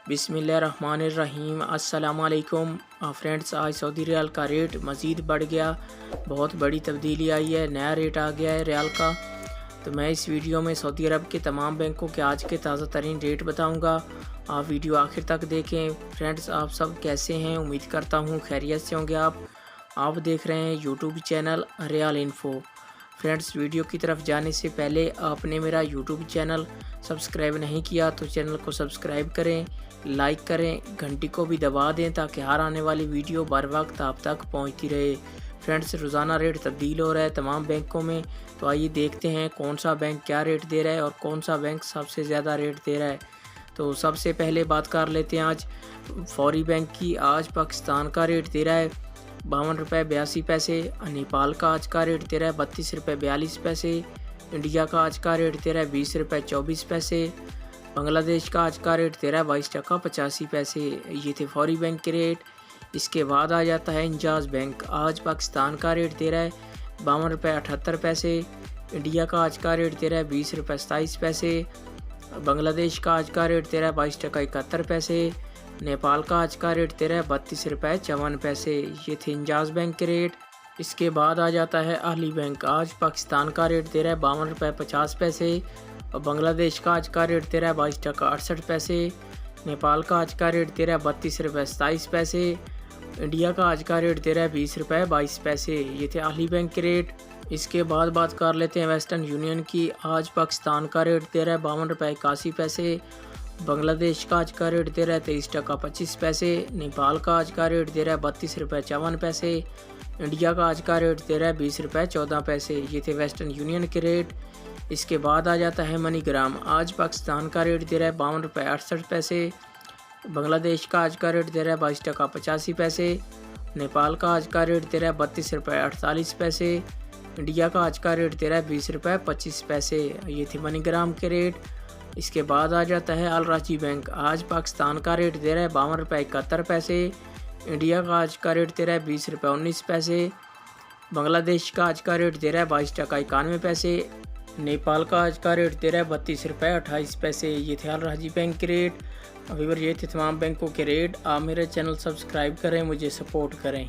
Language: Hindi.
बिस्मिल्लाहिर्रहमानिर्रहीम। अस्सलामुअलैकुम फ्रेंड्स, आज सऊदी रियाल का रेट मज़ीद बढ़ गया। बहुत बड़ी तब्दीली आई है, नया रेट आ गया है रियाल का। तो मैं इस वीडियो में सऊदी अरब के तमाम बैंकों के आज के ताज़ा तरीन रेट बताऊंगा। आप वीडियो आखिर तक देखें। फ्रेंड्स, आप सब कैसे हैं? उम्मीद करता हूँ खैरियत से होंगे। आप देख रहे हैं YouTube channel real info. Friends, video की तरफ जाने से पहले आपने मेरा यूट्यूब चैनल सब्सक्राइब नहीं किया तो चैनल को सब्सक्राइब करें, लाइक करें, घंटी को भी दबा दें ताकि हर आने वाली वीडियो बर वक्त आप तक पहुंचती रहे। फ्रेंड्स, रोज़ाना रेट तब्दील हो रहा है तमाम बैंकों में, तो आइए देखते हैं कौन सा बैंक क्या रेट दे रहा है और कौन सा बैंक सबसे ज़्यादा रेट दे रहा है। तो सबसे पहले बात कर लेते हैं आज फौरी बैंक की। आज पाकिस्तान का रेट दे रहा है 52 रुपये 82 पैसे। नेपाल का आज का रेट दे रहा है 32 रुपये 42 पैसे। इंडिया का आज का रेट दे रहा है 20 रुपये 24 पैसे। बांग्लादेश का आज का रेट दे रहा है 22 टका 85 पैसे। ये थे फौरी बैंक के रेट। इसके बाद आ जाता है इंजाज बैंक। आज पाकिस्तान का रेट दे रहा है 52 रुपये 78 पैसे। इंडिया का आज का रेट दे रहा है 20 रुपये 27 पैसे। बांग्लादेश का आज का रेट दे रहा है 22 टका 71 पैसे। नेपाल का आज का रेट दे रहा है 32 रुपये 54 पैसे। ये थे इंजाज बैंक के रेट। इसके बाद आ जाता है अहली बैंक। आज पाकिस्तान का रेट दे रहा है 52 रुपये 50 पैसे और बांग्लादेश का आज का रेट दे रहा है 22 टका 68 पैसे। नेपाल का आज का रेट दे रहा है 32 रुपये 27 पैसे। इंडिया का आज का रेट दे रहा है 20 रुपये 22 पैसे। ये थे अहली बैंक के रेट। इसके बाद बात कर लेते हैं वेस्टर्न यूनियन की। आज पाकिस्तान का रेट दे रहा है 52 रुपये 81 पैसे। बांग्लादेश का आज का रेट दे रहा है 23 टका 25 पैसे। नेपाल का आज का रेट दे रहा है 32 रुपये 54 पैसे। इंडिया का आज का रेट दे रहा है 20 रुपये 14 पैसे। ये थे वेस्टर्न यूनियन के रेट। इसके बाद आ जाता है मनीग्राम। आज पाकिस्तान का रेट दे रहा है 52 रुपये 68 पैसे। बांग्लादेश का आज का रेट दे रहा है 22 टका 85 पैसे। नेपाल का आज का रेट दे रहा है 32 रुपये 48 पैसे। इंडिया का आज का रेट दे रहा है 20 रुपये 25 पैसे। ये थे मनीग्राम के रेट। इसके बाद आ जाता है अल राजी बैंक। आज पाकिस्तान का रेट दे रहा है 52 रुपये 71 पैसे। इंडिया का आज का रेट दे रहा है 20 रुपये 19 पैसे। बांग्लादेश का आज का रेट दे रहा है 22 टका 91 पैसे। नेपाल का आज का रेट दे रहा है 32 रुपये 28 पैसे। ये थे अल राजी बैंक के रेट। अभी ये थे तमाम बैंकों के रेट। आप मेरे चैनल सब्सक्राइब करें, मुझे सपोर्ट करें।